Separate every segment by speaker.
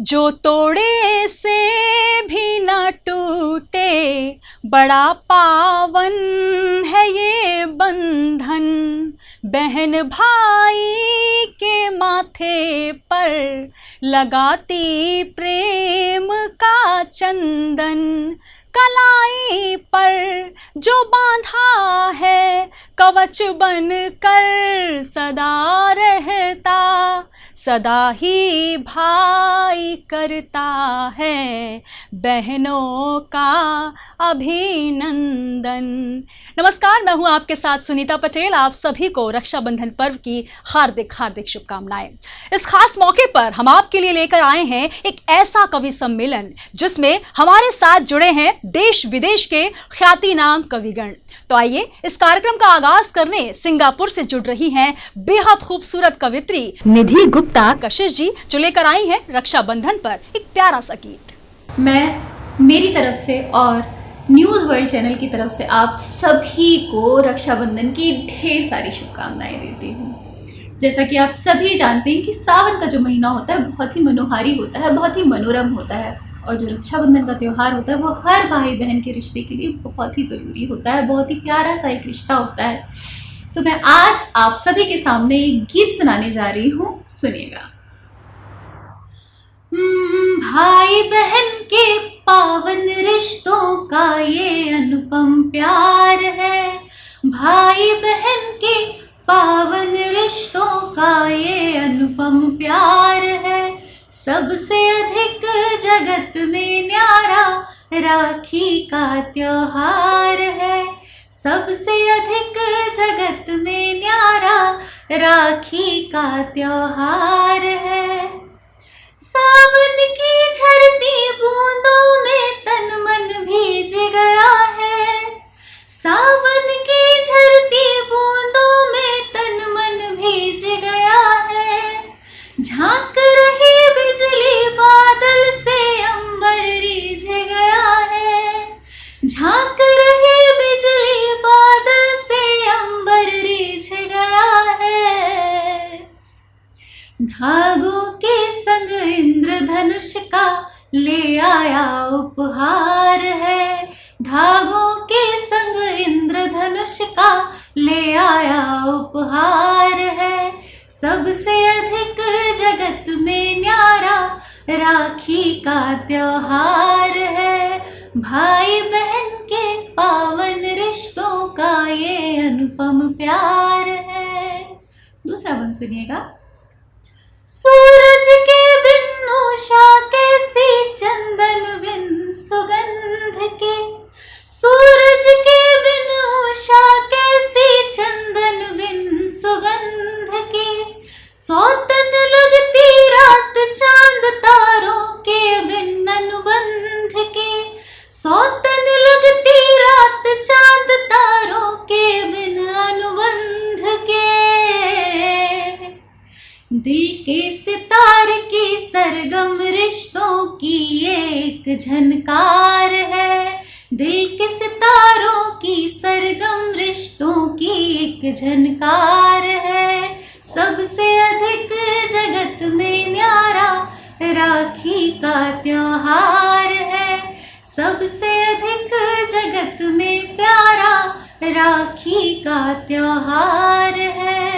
Speaker 1: जो तोड़े से भी न टूटे, बड़ा पावन है ये बंधन। बहन भाई के माथे पर लगाती प्रेम का चंदन। कलाई पर जो बांधा है कवच बन कर सदा रहता, सदा ही भाई करता है बहनों का अभिनंदन। नमस्कार, मैं हूं आपके साथ सुनीता पटेल। आप सभी को रक्षाबंधन पर्व की हार्दिक हार्दिक शुभकामनाएं। इस खास मौके पर हम आपके लिए लेकर आए हैं एक ऐसा कवि सम्मेलन जिसमें हमारे साथ जुड़े हैं देश विदेश के ख्यातिनाम कविगण। तो आइए इस कार्यक्रम का आगाज करने सिंगापुर से जुड़ रही हैं बेहद खूबसूरत कवित्री निधि गुप्ता कशिश जी, जो लेकर आई हैं रक्षाबंधन पर एक प्यारा सा गीत।
Speaker 2: मैं मेरी तरफ से और न्यूज़ वर्ल्ड चैनल की तरफ से आप सभी को रक्षाबंधन की ढेर सारी शुभकामनाएं देती हूँ। जैसा कि आप सभी जानते हैं कि सावन का जो महीना होता है बहुत ही मनोहारी होता है, बहुत ही मनोरम होता है, और जो रक्षाबंधन का त्यौहार होता है वो हर भाई बहन के रिश्ते के लिए बहुत ही ज़रूरी होता है, बहुत ही प्यारा सा एक रिश्ता होता है। तो मैं आज आप सभी के सामने एक गीत सुनाने जा रही हूँ, सुनिएगा। भाई बहन के पावन रिश्तों का ये अनुपम प्यार है। भाई बहन के पावन रिश्तों का ये अनुपम प्यार है। सबसे अधिक जगत में न्यारा राखी का त्योहार है। सबसे अधिक जगत में न्यारा राखी का त्योहार है। सावन की झरती बूंदों में तन मन भीज गया है। सावन की झरती बूंदों में तन मन भीज गया है। झांक रही बिजली बादल से अंबर रीझ गया है। झांक रही बिजली बादल से अंबर रीझ गया है। धागों के संग इंद्रधनुष का ले आया उपहार है। धागों के संग इंद्रधनुष का ले आया उपहार है। सबसे अधिक जगत में न्यारा राखी का त्योहार है। भाई बहन के पावन रिश्तों का ये अनुपम प्यार है। दूसरा बंद सुनिएगा। सूरज के बिन उषा कैसी, चंदन बिन सुगंध के। सूरज के बिन उषा कैसी, चंदन बिन सुगंध के। सौतन लगती रात चांद तारों के बिन अनुबंध के। सौतन लगती रात चांद तारों के बिन अनुबंध के। दिल के सितार की सरगम रिश्तों की एक झनकार है। दिल के सितारों की सरगम रिश्तों की एक झनकार है। सबसे अधिक जगत में न्यारा राखी का त्योहार है। सबसे अधिक जगत में प्यारा राखी का त्योहार है।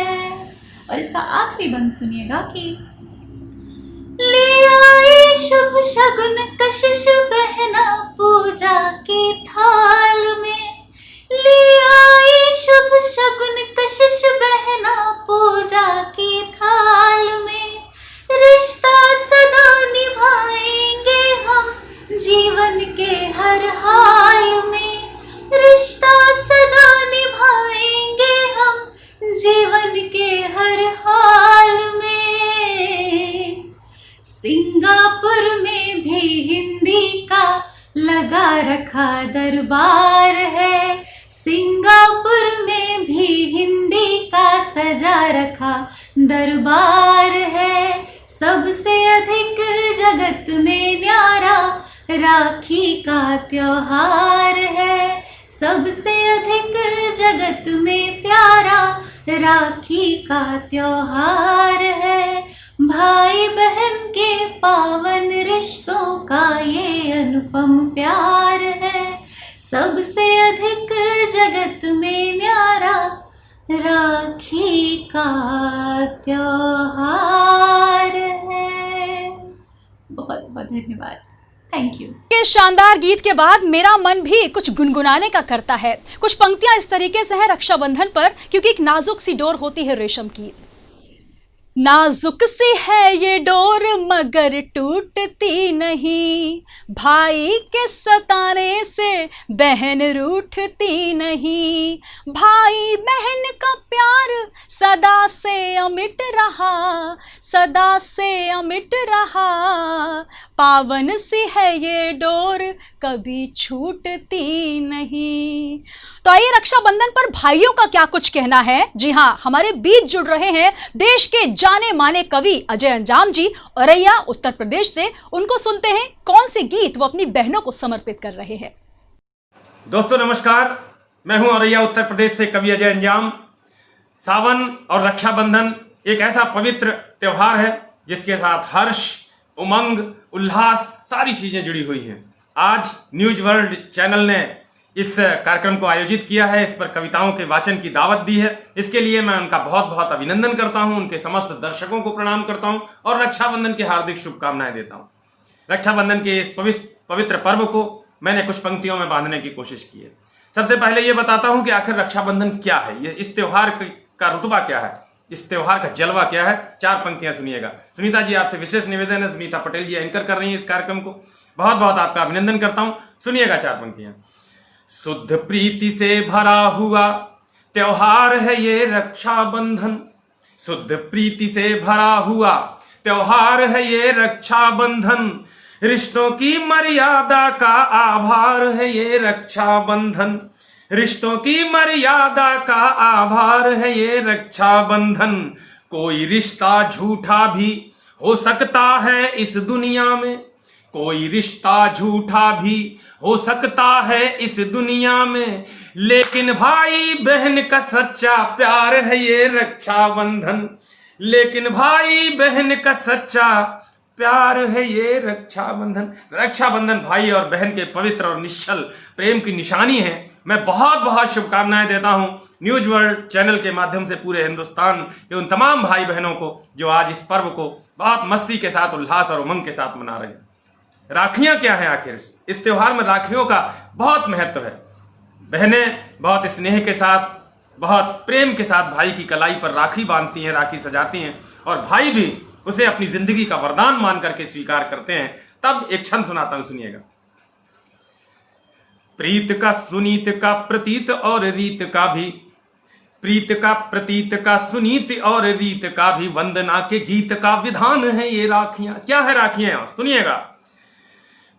Speaker 2: और इसका आखिरी बंद सुनिएगा कि ले आई शुभ शगुन कशिश बहना पूजा के थाल में। ले आई शुभ शगुन कशिश बहना पूजा के थाल में। रिश्ता सदा निभाएंगे हम जीवन के हर हाल में। रिश्ता सदा निभाएंगे हम जीवन के हर हाल में। सिंगापुर में भी हिंदी का लगा रखा दरबार है। सिंगापुर में भी हिंदी का सजा रखा दरबार है। सबसे अधिक जगत में न्यारा राखी का त्योहार है। सबसे अधिक जगत में प्यारा राखी का त्योहार है। भाई बहन के पावन रिश्तों का ये अनुपम प्यार है, सबसे अधिक जगत में न्यारा राखी का त्योहार है। बहुत बहुत धन्यवाद, थैंक यू।
Speaker 1: के शानदार गीत के बाद मेरा मन भी कुछ गुनगुनाने का करता है। कुछ पंक्तियां इस तरीके से हैं रक्षाबंधन पर, क्योंकि एक नाजुक सी डोर होती है रेशम की। नाजुक सी है ये डोर मगर टूटती नहीं, भाई के सताने से बहन रूठती नहीं, भाई बहन का प्यार सदा से अमिट रहा, सदा से अमिट रहा, पावन सी है ये डोर कभी छूटती नहीं। तो आइए रक्षाबंधन पर भाइयों का क्या कुछ कहना है। जी हाँ, हमारे बीच जुड़ रहे हैं देश के जाने माने कवि अजय अंजाम जी, औरैया उत्तर प्रदेश से। उनको सुनते हैं कौन से गीत वो अपनी बहनों को समर्पित कर रहे हैं।
Speaker 3: दोस्तों नमस्कार, मैं हूं औरैया उत्तर प्रदेश से कवि अजय अंजाम। सावन और रक्षाबंधन एक ऐसा पवित्र त्योहार है जिसके साथ हर्ष, उमंग, उल्लास सारी चीजें जुड़ी हुई हैं। आज न्यूज वर्ल्ड चैनल ने इस कार्यक्रम को आयोजित किया है, इस पर कविताओं के वाचन की दावत दी है। इसके लिए मैं उनका बहुत बहुत अभिनंदन करता हूं, उनके समस्त दर्शकों को प्रणाम करता हूं और रक्षाबंधन की हार्दिक शुभकामनाएं देता हूं। रक्षाबंधन के इस पवित्र पर्व को मैंने कुछ पंक्तियों में बांधने की कोशिश की है। सबसे पहले ये बताता हूं कि आखिर रक्षाबंधन क्या है, ये इस त्योहार का रुतबा क्या है, इस त्योहार का जलवा क्या है। 4 पंक्तियां सुनिएगा। सुनीता जी, आपसे विशेष निवेदन है, सुनीता पटेल जी एंकर कर रही हैं इस कार्यक्रम को, बहुत बहुत आपका अभिनंदन करता हूं। सुनिएगा 4 पंक्तियां। शुद्ध प्रीति से भरा हुआ त्योहार है ये रक्षाबंधन, शुद्ध प्रीति से भरा हुआ त्योहार है ये रक्षाबंधन, रिश्तों की मर्यादा का आभार है ये रक्षाबंधन, रिश्तों की मर्यादा का आभार है ये रक्षाबंधन। कोई रिश्ता झूठा भी हो सकता है इस दुनिया में, कोई रिश्ता झूठा भी हो सकता है इस दुनिया में, लेकिन भाई बहन का सच्चा प्यार है ये रक्षाबंधन, लेकिन भाई बहन का सच्चा प्यार है ये रक्षाबंधन। रक्षाबंधन भाई और बहन के पवित्र और निश्चल प्रेम की निशानी है। मैं बहुत बहुत शुभकामनाएं देता हूं न्यूज वर्ल्ड चैनल के माध्यम से पूरे हिंदुस्तान के उन तमाम भाई बहनों को जो आज इस पर्व को बहुत मस्ती के साथ, उल्लास और उमंग के साथ मना रहे हैं। राखियां क्या है आखिर? इस त्योहार में राखियों का बहुत महत्व है। बहनें बहुत स्नेह के साथ, बहुत प्रेम के साथ भाई की कलाई पर राखी बांधती हैं, राखी सजाती हैं और भाई भी उसे अपनी जिंदगी का वरदान मान करके स्वीकार करते हैं। तब एक छंद सुनाता हूं, सुनिएगा। प्रीत का सुनीत का प्रतीत और रीत का भी, प्रीत का प्रतीत का सुनीत और रीत का भी, वंदना के गीत का विधान है ये राखियां। क्या है राखियां? सुनिएगा।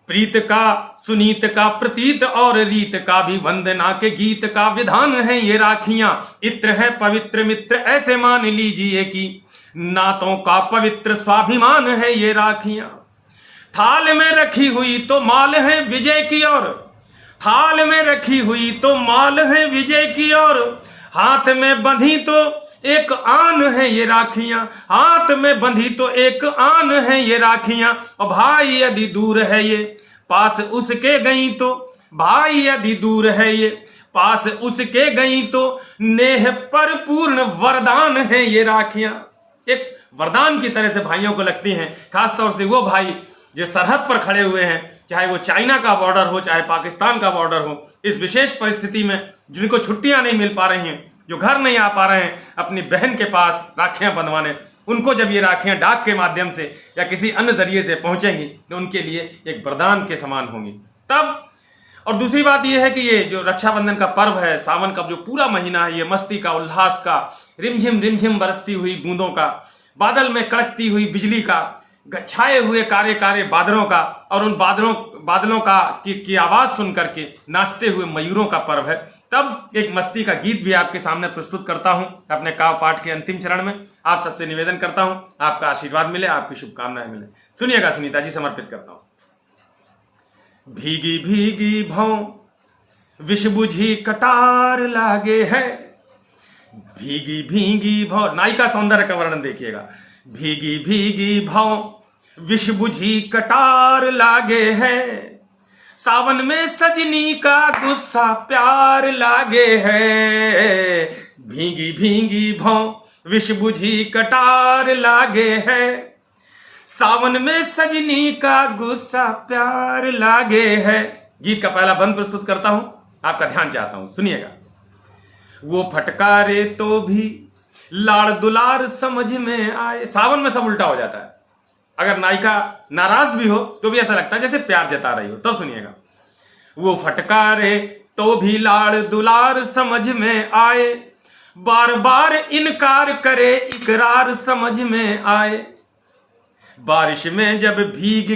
Speaker 3: प्रीत का सुनीत का प्रतीत और रीत का भी, वंदना के गीत का विधान है ये राखियां। इत्र है पवित्र मित्र ऐसे मान लीजिए कि नातों का पवित्र स्वाभिमान है ये राखियां। थाल में रखी हुई तो माल है विजय की ओर, थाल में रखी हुई तो माल है विजय की ओर, हाथ में बंधी तो एक आन है ये राखियां, हाथ में बंधी तो एक आन है ये राखियां। और भाई यदि दूर है ये पास उसके गई तो, भाई यदि दूर है ये पास उसके गई तो, नेह पर पूर्ण वरदान है ये राखियां। एक वरदान की तरह से भाइयों को लगती हैं, खासतौर से वो भाई जो सरहद पर खड़े हुए हैं, चाहे वो चाइना का बॉर्डर हो, चाहे पाकिस्तान का बॉर्डर हो। इस विशेष परिस्थिति में जिनको छुट्टियां नहीं मिल पा रही हैं, जो घर नहीं आ पा रहे हैं अपनी बहन के पास राखियां बंधवाने, उनको जब ये राखियां डाक के माध्यम से या किसी अन्य जरिए से पहुंचेंगी तो उनके लिए एक वरदान के समान होंगी। तब और दूसरी बात यह है कि ये जो रक्षाबंधन का पर्व है, सावन का जो पूरा महीना है, ये मस्ती का, उल्लास का, रिमझिम बरसती हुई बूंदों का, बादल में कड़कती हुई बिजली का, छाए हुए कारे कारे बादलों का और उन बादलों का की आवाज सुन करके नाचते हुए मयूरों का पर्व है। तब एक मस्ती का गीत भी आपके सामने प्रस्तुत करता हूं अपने काव्य पाठ के अंतिम चरण में। आप सबसे निवेदन करता हूं आपका आशीर्वाद मिले, आपकी शुभकामनाएं मिले। सुनिएगा, सुनीता जी समर्पित करता हूं। भीगी भीगी भौं विष बुझी कटार लागे है, भीगी भीगी भौं, नायिका सौंदर्य का वर्णन देखिएगा। भीगी भीगी भौं विष बुझी कटार लागे है, सावन में सजनी का गुस्सा प्यार लागे है, भीगी भीगी भौं विष बुझी कटार लागे है, सावन में सजनी का गुस्सा प्यार लागे है। गीत का पहला बंद प्रस्तुत करता हूं, आपका ध्यान चाहता हूं, सुनिएगा। वो फटकारे तो भी लाड़ दुलार समझ में आए। सावन में सब उल्टा हो जाता है, अगर नायिका नाराज भी हो तो भी ऐसा लगता है जैसे प्यार जता रही हो। तो सुनिएगा। वो फटकारे तो भी लाड़ दुलार समझ में आए, बार बार इनकार करे इकरार समझ में आए, बारिश में जब भीग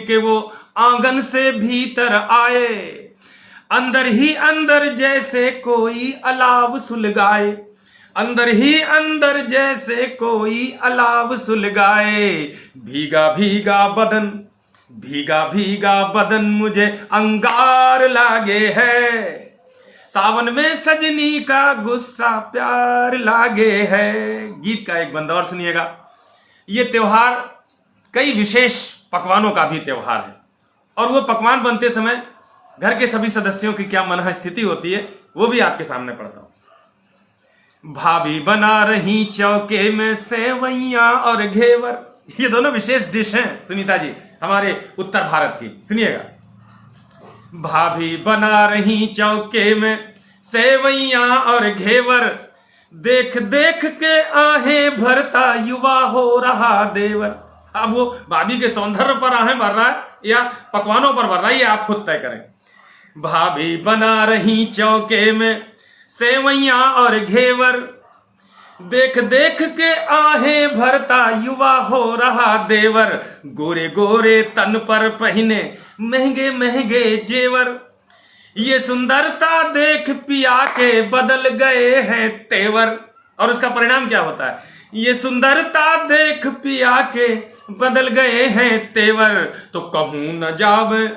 Speaker 3: के वो आंगन से भीतर आए, अंदर ही अंदर जैसे कोई अलाव सुलगाए, अंदर ही अंदर जैसे कोई अलाव सुलगाए, भीगा भीगा बदन मुझे अंगार लागे है, सावन में सजनी का गुस्सा प्यार लागे है। गीत का एक बंद और सुनिएगा। ये त्योहार कई विशेष पकवानों का भी त्योहार है, और वो पकवान बनते समय घर के सभी सदस्यों की क्या मनः स्थिति होती है वो भी आपके सामने पढ़ता हूं। भाभी बना रही चौके में सेवैयां और घेवर, ये दोनों विशेष डिश हैं सुनीता जी हमारे उत्तर भारत की। सुनिएगा। भाभी बना रही चौके में सेवैयां और घेवर, देख देख के आहें भरता युवा हो रहा देवर। अब वो भाभी के सौंदर्य पर आहें भर रहा है या पकवानों पर भर रहा है, ये आप खुद तय करें। भाभी बना रही चौके में सेवैयां और घेवर, देख देख के आहें भरता युवा हो रहा देवर, गोरे गोरे तन पर पहने महंगे महंगे जेवर, ये सुंदरता देख पिया के बदल गए हैं तेवर। और उसका परिणाम क्या होता है? ये सुंदरता देख पिया के बदल गए हैं तेवर, तो कहूं न जावे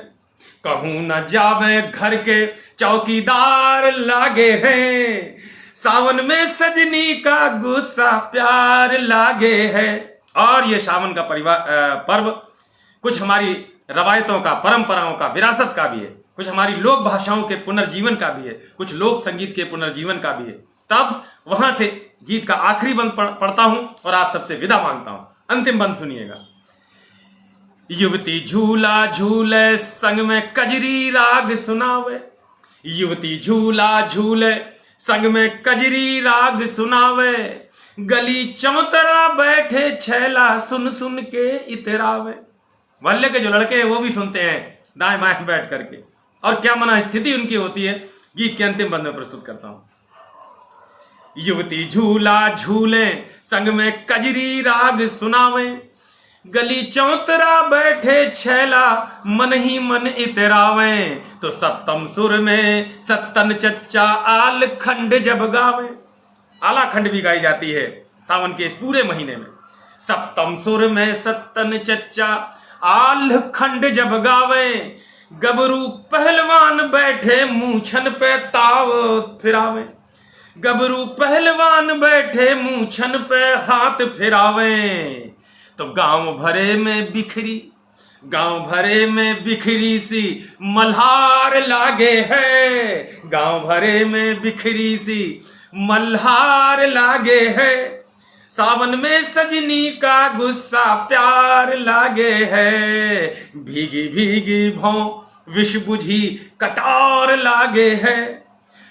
Speaker 3: घर के चौकीदार लागे हैं, सावन में सजनी का गुस्सा प्यार लागे है। और ये सावन का पर्व कुछ हमारी रवायतों का, परंपराओं का, विरासत का भी है, कुछ हमारी लोक भाषाओं के पुनर्जीवन का भी है, कुछ लोक संगीत के पुनर्जीवन का भी है। तब वहां से गीत का आखिरी बंद पढ़ता हूं और आप सबसे विदा मांगता हूं। अंतिम बंद सुनिएगा। युवती झूला झूले संग में कजरी राग सुनावे, युवती झूला झूले संग में कजरी राग सुनावे, गली चौतरा बैठे छैला सुन सुन के इतरावे। मोहल्ले के जो लड़के हैं वो भी सुनते हैं दाएं बाएं बैठ करके, और क्या मना स्थिति उनकी होती है गीत के अंतिम बंद में प्रस्तुत करता हूं। युवती झूला झूले संग में कजरी राग सुनावे, गली चौतरा बैठे छैला मन ही मन इतरावे, तो सप्तम सुर में सत्तन चच्चा आल खंड जब गावे। आला खंड भी गाई जाती है सावन के इस पूरे महीने में। सप्तम सुर में सत्तन चच्चा आल खंड जब गावे, गबरू पहलवान बैठे मूछन पे ताव फिरावे, गबरू पहलवान बैठे मूछन पे हाथ फिरावे, तो गांव भरे में बिखरी सी मल्हार लागे है, गांव भरे में बिखरी सी मल्हार लागे है, सावन में सजनी का गुस्सा प्यार लागे है, भीगी भीगी भौं विष बुझी कटार लागे है,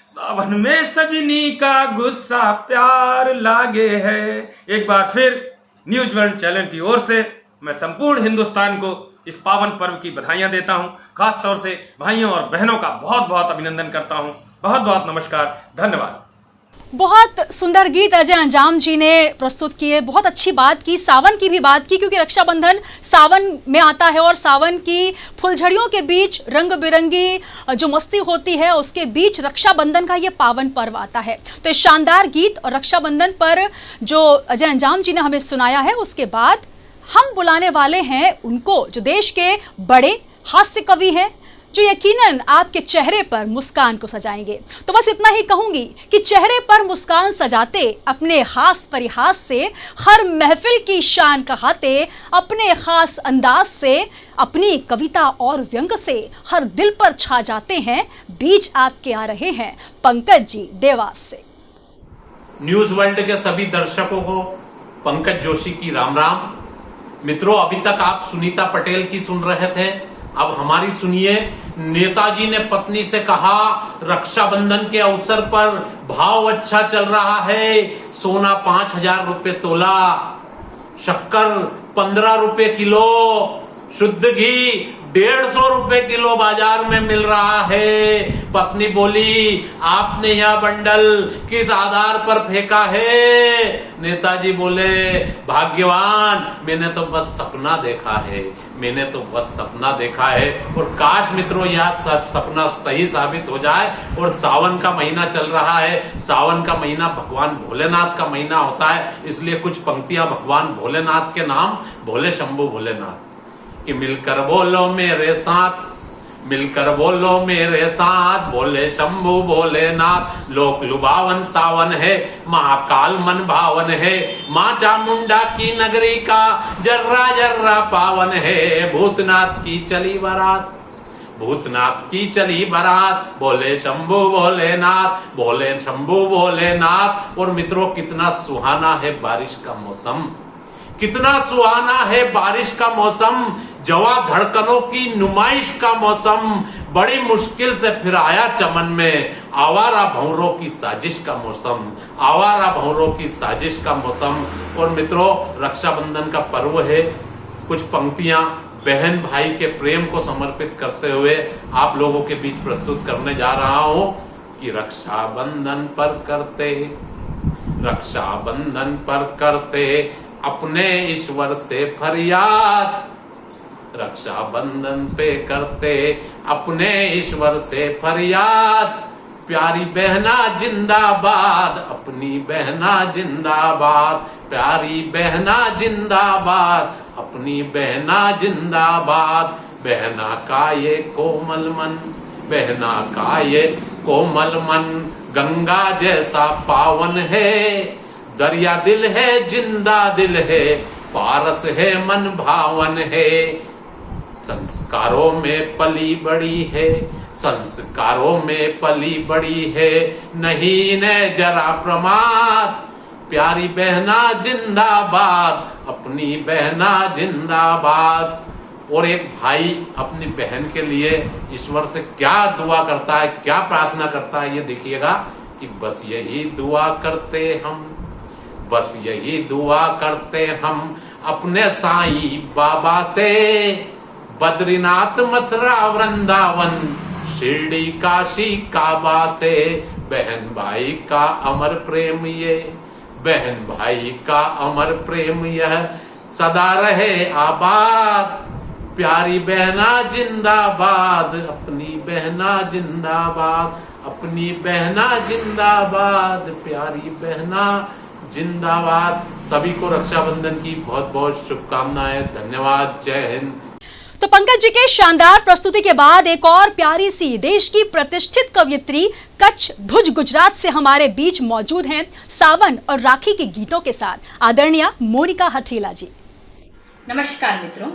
Speaker 3: सावन में सजनी का गुस्सा प्यार लागे है। एक बार फिर न्यूज वर्ल्ड चैनल की ओर से मैं संपूर्ण हिंदुस्तान को इस पावन पर्व की बधाइयां देता हूं। खास तौर से भाइयों और बहनों का बहुत बहुत अभिनंदन करता हूं। बहुत बहुत नमस्कार, धन्यवाद।
Speaker 1: बहुत सुंदर गीत अजय अंजाम जी ने प्रस्तुत किए। बहुत अच्छी बात की, सावन की भी बात की, क्योंकि रक्षाबंधन सावन में आता है और सावन की फुलझड़ियों के बीच रंग बिरंगी जो मस्ती होती है उसके बीच रक्षाबंधन का ये पावन पर्व आता है। तो इस शानदार गीत और रक्षाबंधन पर जो अजय अंजाम जी ने हमें सुनाया है, उसके बाद हम बुलाने वाले हैं उनको, जो देश के बड़े हास्य कवि हैं, जो यकीनन आपके चेहरे पर मुस्कान को सजाएंगे। तो बस इतना ही कहूंगी कि चेहरे पर मुस्कान सजाते, अपने हास परिहास से हर महफिल की शान कहाते, अपने खास अंदाज से, अपनी कविता और व्यंग से हर दिल पर छा जाते हैं। बीच आपके आ रहे हैं पंकज जी देवास से।
Speaker 4: न्यूज वर्ल्ड के सभी दर्शकों को पंकज जोशी की राम राम। मित्रों, अभी तक आप सुनीता पटेल की सुन रहे थे, अब हमारी सुनिए। नेताजी ने पत्नी से कहा, रक्षाबंधन के अवसर पर भाव अच्छा चल रहा है, सोना 5,000 रुपए तोला, शक्कर 15 रुपए किलो, शुद्ध घी 150 रुपए किलो बाजार में मिल रहा है। पत्नी बोली, आपने यह बंडल किस आधार पर फेंका है? नेताजी बोले, भाग्यवान, मैंने तो बस सपना देखा है, मैंने तो बस सपना देखा है। और काश मित्रों यह सपना सही साबित हो जाए। और सावन का महीना चल रहा है, सावन का महीना भगवान भोलेनाथ का महीना होता है, इसलिए कुछ पंक्तियां भगवान भोलेनाथ के नाम, भोले शंभू भोलेनाथ, कि मिलकर बोलो मेरे साथ, मिलकर बोलो मेरे साथ, बोले शंभू भोलेनाथ। लोक लुभावन सावन है, महाकाल मन भावन है, माँ चामुंडा की नगरी का जर्रा जर्रा पावन है। भूतनाथ की चली बारात, भूतनाथ की चली बारात, बोले शंभू भोलेनाथ, बोले शंभू भोलेनाथ। और मित्रों, कितना सुहाना है बारिश का मौसम, कितना सुहाना है बारिश का मौसम, जवा धड़कनों की नुमाइश का मौसम। बड़ी मुश्किल से फिर आया चमन में आवारा भंवरों की साजिश का मौसम, आवारा भंवरों की साजिश का मौसम। और मित्रों, रक्षाबंधन का पर्व है। कुछ पंक्तियां बहन भाई के प्रेम को समर्पित करते हुए आप लोगों के बीच प्रस्तुत करने जा रहा हूं कि रक्षाबंधन पर करते, रक्षाबंधन पर करते अपने ईश्वर से फरियाद, रक्षाबंधन पे करते अपने ईश्वर से फरियाद। प्यारी बहना जिंदाबाद, अपनी बहना जिंदाबाद, प्यारी बहना जिंदाबाद, अपनी बहना जिंदाबाद। बहना का ये कोमल मन, बहना का ये कोमल मन, गंगा जैसा पावन है, दरिया दिल है, जिंदा दिल है, पारस है, मन भावन है। संस्कारों में पली बड़ी है, संस्कारों में पली बड़ी है, नहीं न जरा प्रमाद। प्यारी बहना जिंदाबाद, अपनी बहना जिंदाबाद। और एक भाई अपनी बहन के लिए ईश्वर से क्या दुआ करता है, क्या प्रार्थना करता है, ये देखिएगा कि बस यही दुआ करते हम, बस यही दुआ करते हम अपने साईं बाबा से। बद्रीनाथ मथुरा वृंदावन, शिरडी काशी काबा से। बहन भाई का अमर प्रेम ये, बहन भाई का अमर प्रेम यह सदा रहे आबाद। प्यारी बहना जिंदाबाद, अपनी बहना जिंदाबाद, अपनी बहना जिंदाबाद, प्यारी बहना जिंदाबाद। सभी को रक्षाबंधन की बहुत बहुत शुभकामनाएं। धन्यवाद। जय हिंद।
Speaker 1: तो पंकज जी के शानदार प्रस्तुति के बाद एक और प्यारी सी देश की प्रतिष्ठित कवयित्री कच्छ भुज गुजरात से हमारे बीच मौजूद हैं, सावन और राखी के गीतों के साथ आदरणीय मोनिका हटीला जी।
Speaker 5: नमस्कार मित्रों,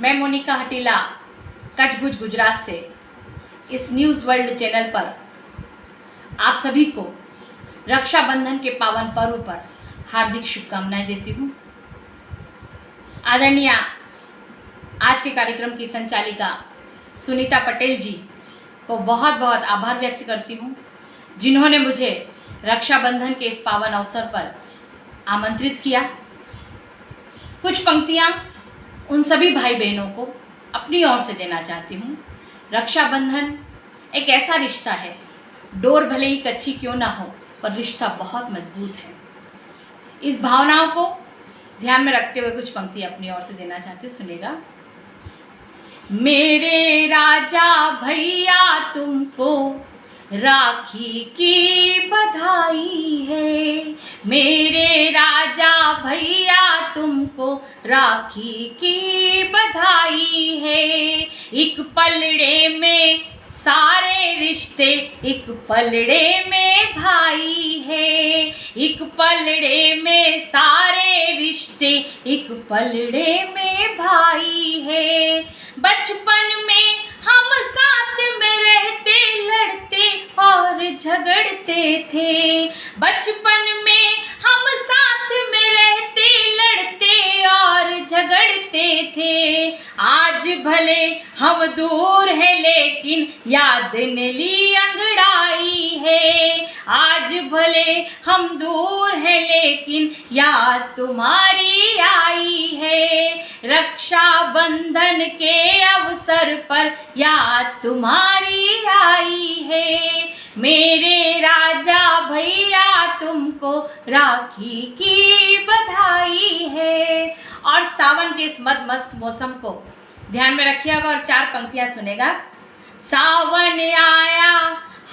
Speaker 5: मैं मोनिका हटीला कच्छ भुज गुजरात से इस न्यूज़ वर्ल्ड चैनल पर आप सभी को रक्षाबंधन के पावन पर्व पर हार्दिक शुभकामनाएं देती हूँ। आदरणीय आज के कार्यक्रम की संचालिका सुनीता पटेल जी को बहुत बहुत आभार व्यक्त करती हूँ, जिन्होंने मुझे रक्षाबंधन के इस पावन अवसर पर आमंत्रित किया। कुछ पंक्तियाँ उन सभी भाई बहनों को अपनी ओर से देना चाहती हूँ। रक्षाबंधन एक ऐसा रिश्ता है, डोर भले ही कच्ची क्यों ना हो, पर रिश्ता बहुत मजबूत है। इस भावनाओं को ध्यान में रखते हुए कुछ पंक्ति अपनी ओर से देना चाहती हूँ, सुनेगा। मेरे राजा भैया तुमको राखी की बधाई है, मेरे राजा भैया तुमको तुमको राखी की बधाई है। एक पलड़े में सारे रिश्ते, एक पलड़े में भाई है। एक पलड़े में सारे रिश्ते, एक पलड़े में भाई है। बचपन में हम साथ में रहते, लड़ते और झगड़ते थे। बचपन में हम साथ में रहते, लड़ते और झगड़ते थे। आज भले हम दूर है लेकिन याद ने ली अंगड़ाई है। आज भले हम दूर है लेकिन याद तुम्हारी आई है। रक्षा बंधन के अवसर पर याद तुम्हारी आई है। मेरे राजा भैया तुमको राखी की बधाई है। और सावन के इस मद मस्त मौसम को ध्यान में रखिएगा और 4 पंक्तियां सुनेगा। सावन आया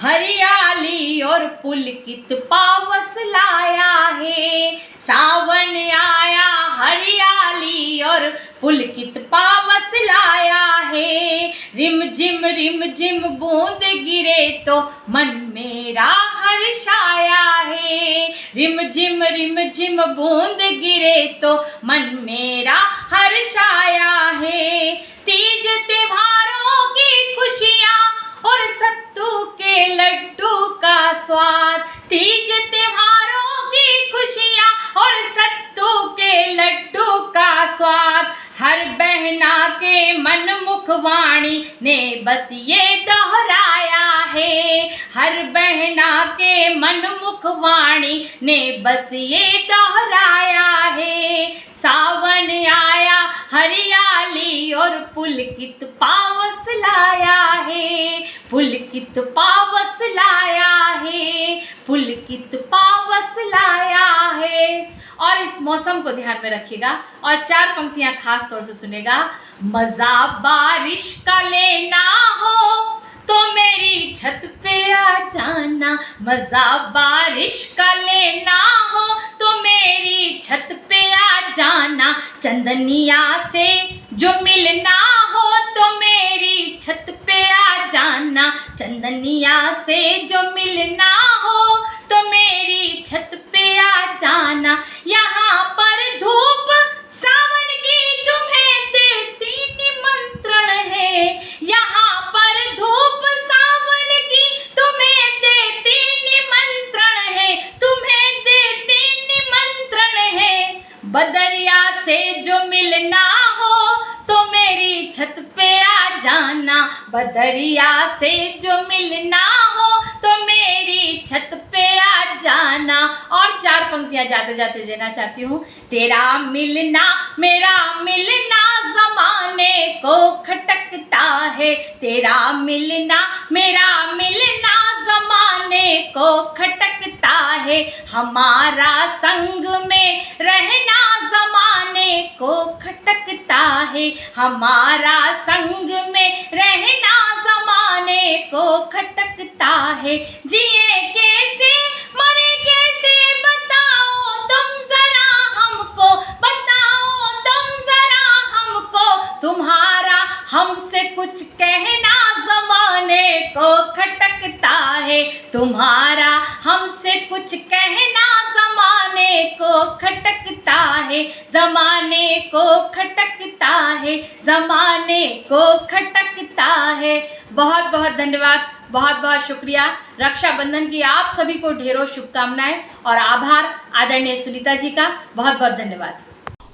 Speaker 5: हरियाली और पुलकित पावस लाया है। सावन आया हरियाली और पुलकित पावस लाया है। रिम झिम बूंद गिरे तो मन मेरा हर्षाया है। रिम झिम बूंद गिरे तो मन मेरा हर्षाया है। तीज त्योहारों की खुशियाँ और सत्तू के लड्डू का स्वाद। तीज त्योहारों की खुशियाँ और सत्तू के लड्डू का स्वाद। हर बहना के मन मुख वाणी ने बस ये दोहराया है। हर बहना के मन मुख वाणी ने बस ये दोहराया है। सावन आया हरियाली और पुलकित पावस लाया है। पुलकित पावस लाया है। पुलकित पावस लाया है। और इस मौसम को ध्यान में रखिएगा और 4 पंक्तियां खास तौर से सुनेगा। मजा बारिश का लेना हो तो मेरी छत पे आ जाना। मजा बारिश का लेना हो तो मेरी छत पे आ जाना। चंदनिया से जो मिलना हो तो मेरी छत पे आ जाना। चंदनिया से जो मिलना हो तो मेरी छत पे आ जाना। यहाँ पर धूप सावन की तुम्हें देती निमंत्रण है। यहाँ पर धूप सावन की तुम्हें देती निमंत्रण है। तुम्हें देती निमंत्रण है। बदरिया से जो मिलना हो तो मेरी छत पे आ जाना। बदरिया से जो मिलना हो तो मेरी छत पे आ जाना। और 4 पंक्तियां जाते जाते देना चाहती हूँ। तेरा मिलना मेरा मिलना जमाने को खटकता है। तेरा मिलना मेरा मिलना जमाने को खटकता है। हमारा संग में रहना जमाने को खटकता है। हमारा संग में रहना जमाने को खटकता है। जिए कैसे मरे कैसे बताओ तुम जरा हमको। बताओ तुम जरा हमको। तुम्हारा हमसे कुछ कहना जमाने को खटकता है। तुम्हारा हमसे कुछ कहना जमाने को खटकता है। जमाने को खटकता है। जमाने को खटकता है। बहुत बहुत धन्यवाद, बहुत बहुत शुक्रिया। रक्षाबंधन की आप सभी को ढेरों शुभकामनाएं और आभार आदरणीय सुनीता जी का। बहुत बहुत धन्यवाद।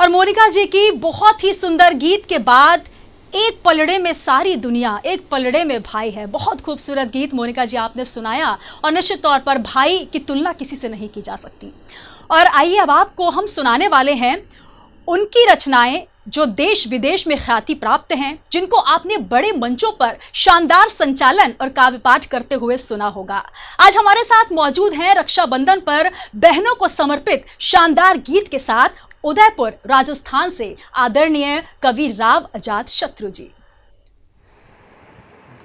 Speaker 1: और मोनिका जी की बहुत ही सुंदर गीत के बाद एक पलड़े में सारी दुनिया, एक पलड़े में भाई है। बहुत खूबसूरत गीत मोनिका जी आपने सुनाया और निश्चित तौर पर भाई की तुलना किसी से नहीं की जा सकती। और आइए अब आपको हम सुनाने वाले हैं उनकी रचनाएं जो देश विदेश में ख्याति प्राप्त हैं, जिनको आपने बड़े मंचों पर शानदार संचालन और काव्य पाठ करते हुए सुना होगा। आज हमारे साथ मौजूद हैं रक्षाबंधन पर बहनों को समर्पित शानदार गीत के साथ उदयपुर राजस्थान से आदरणीय कवि राव अजात शत्रु जी।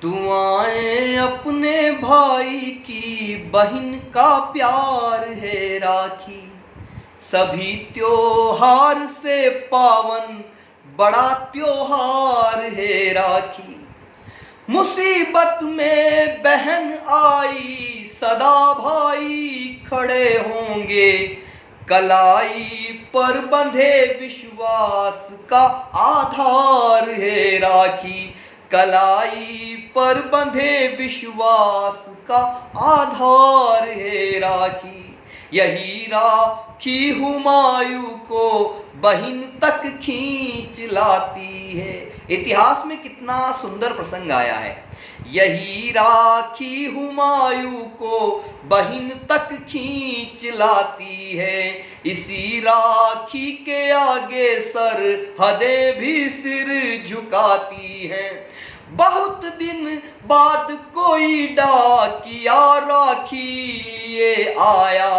Speaker 6: दुआएं अपने भाई की, बहन का प्यार है राखी। सभी त्योहार से पावन बड़ा त्योहार है राखी। मुसीबत में बहन आई सदा भाई खड़े होंगे, कलाई पर बंधे विश्वास का आधार है राखी। कलाई पर बंधे विश्वास का आधार है राखी। यही राखी हुमायूं को बहिन तक खींच लाती है। इतिहास में कितना सुंदर प्रसंग आया है। यही राखी हुमायूं को बहिन तक खींच लाती है। इसी राखी के आगे सरहदें भी सिर झुकाती हैं। बहुत दिन बाद कोई डाकिया राखी लिए आया,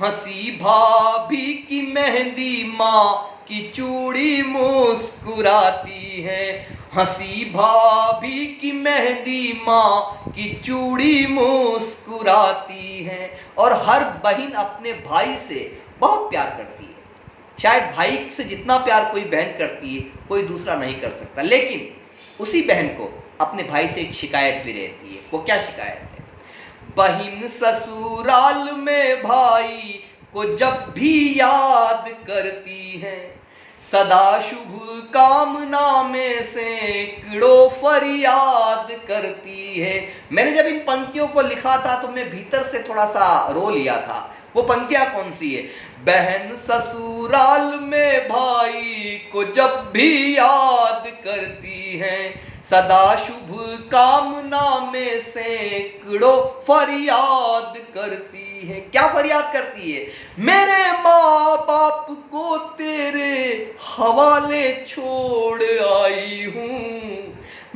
Speaker 6: हंसी भाभी की मेहंदी माँ की चूड़ी मुस्कुराती है। हंसी भाभी की मेहंदी माँ की चूड़ी मुस्कुराती है। और हर बहन अपने भाई से बहुत प्यार करती है। शायद भाई से जितना प्यार कोई बहन करती है कोई दूसरा नहीं कर सकता। लेकिन उसी बहन को अपने भाई से एक शिकायत भी रहती है। वो क्या शिकायत है? बहन ससुराल में भाई को जब भी याद करती है, सदा शुभ कामना में सैकड़ों फरियाद करती है। मैंने जब इन पंक्तियों को लिखा था तो मैं भीतर से थोड़ा सा रो लिया था। वो पंक्तियां कौन सी है? बहन ससुराल में भाई को जब भी याद करती है, सदा शुभ कामना में सैकड़ों फरियाद करती है। क्या फरियाद करती है? मेरे माँ बाप को तेरे हवाले छोड़ आई हूँ।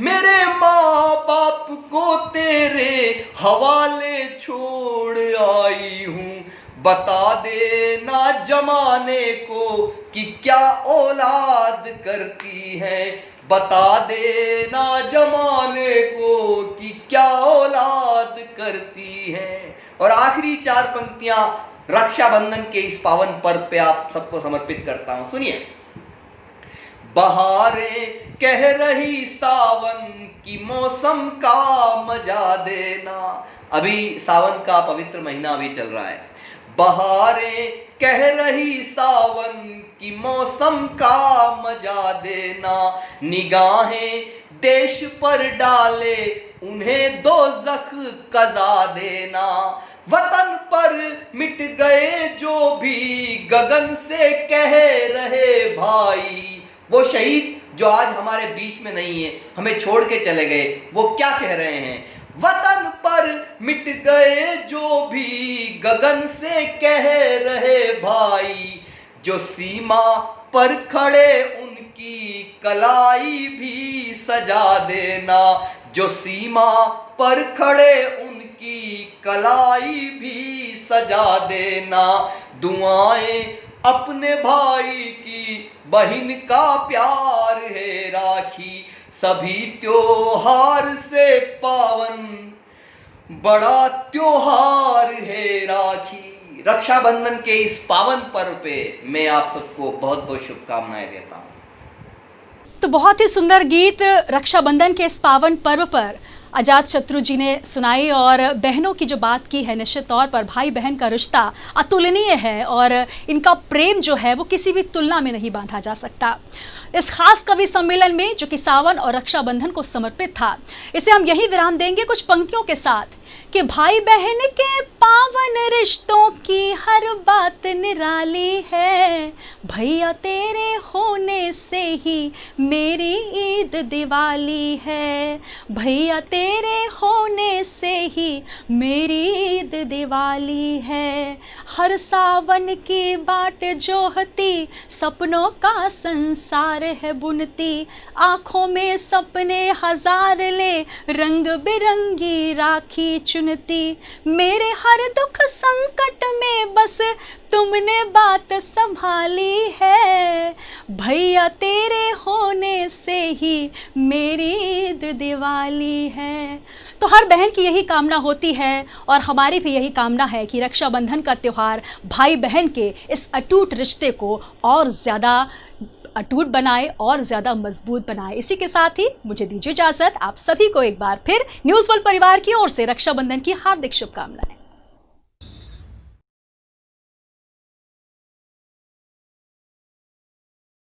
Speaker 6: मेरे माँ बाप को तेरे हवाले छोड़ आई हूँ। बता देना जमाने को कि क्या औलाद करती है। बता देना जमाने को कि क्या औलाद करती है। और आखिरी 4 पंक्तियां रक्षाबंधन के इस पावन पर्व पे आप सबको समर्पित करता हूं। सुनिए। बहारें कह रही सावन की मौसम का मजा देना। अभी सावन का पवित्र महीना अभी चल रहा है। बहारें कह रही सावन की मौसम का मजा देना। निगाहें देश पर डाले उन्हें दोज़ख कज़ा देना। वतन पर मिट गए जो भी गगन से कह रहे भाई। वो शहीद जो आज हमारे बीच में नहीं है, हमें छोड़ के चले गए, वो क्या कह रहे हैं? वतन पर मिट गए जो भी गगन से कह रहे भाई। जो सीमा पर खड़े उनकी कलाई भी सजा देना। जो सीमा पर खड़े उनकी कलाई भी सजा देना। दुआएं अपने भाई की बहन का प्यार है राखी। सभी त्योहार से पावन बड़ा त्योहार है राखी। रक्षाबंधन के इस पावन पर्व पे मैं आप सबको बहुत बहुत शुभकामनाएं देता हूं।
Speaker 1: तो बहुत ही सुंदर गीत रक्षाबंधन के इस पावन पर्व पर अजात शत्रु जी ने सुनाई। और बहनों की जो बात की है, निश्चित तौर पर भाई बहन का रिश्ता अतुलनीय है और इनका प्रेम जो है वो किसी भी तुलना में नहीं बांधा जा सकता। इस खास कवि सम्मेलन में जो कि सावन और रक्षाबंधन को समर्पित था, इसे हम यही विराम देंगे कुछ पंक्तियों के साथ कि भाई बहन के पावन रिश्तों की हर बात निराली है। भैया तेरे होने से ही मेरी ईद दिवाली है। भैया तेरे होने से ही मेरी ईद दिवाली है। हर सावन की बाट जोहती सपनों का संसार है बुनती। आंखों में सपने हजार ले रंग बिरंगी राखी चुनती। मेरे हर दुख संकट में बस तुमने बात संभाली है। भैया तेरे होने से ही मेरी ईद दिवाली है। तो हर बहन की यही कामना होती है और हमारी भी यही कामना है कि रक्षाबंधन का त्यौहार भाई बहन के इस अटूट रिश्ते को और ज़्यादा अटूट बनाए और ज़्यादा मजबूत बनाए। इसी के साथ ही मुझे दीजिए इजाज़त। आप सभी को एक बार फिर न्यूज़ वर्ल्ड परिवार की ओर से रक्षाबंधन की हार्दिक शुभकामनाएं।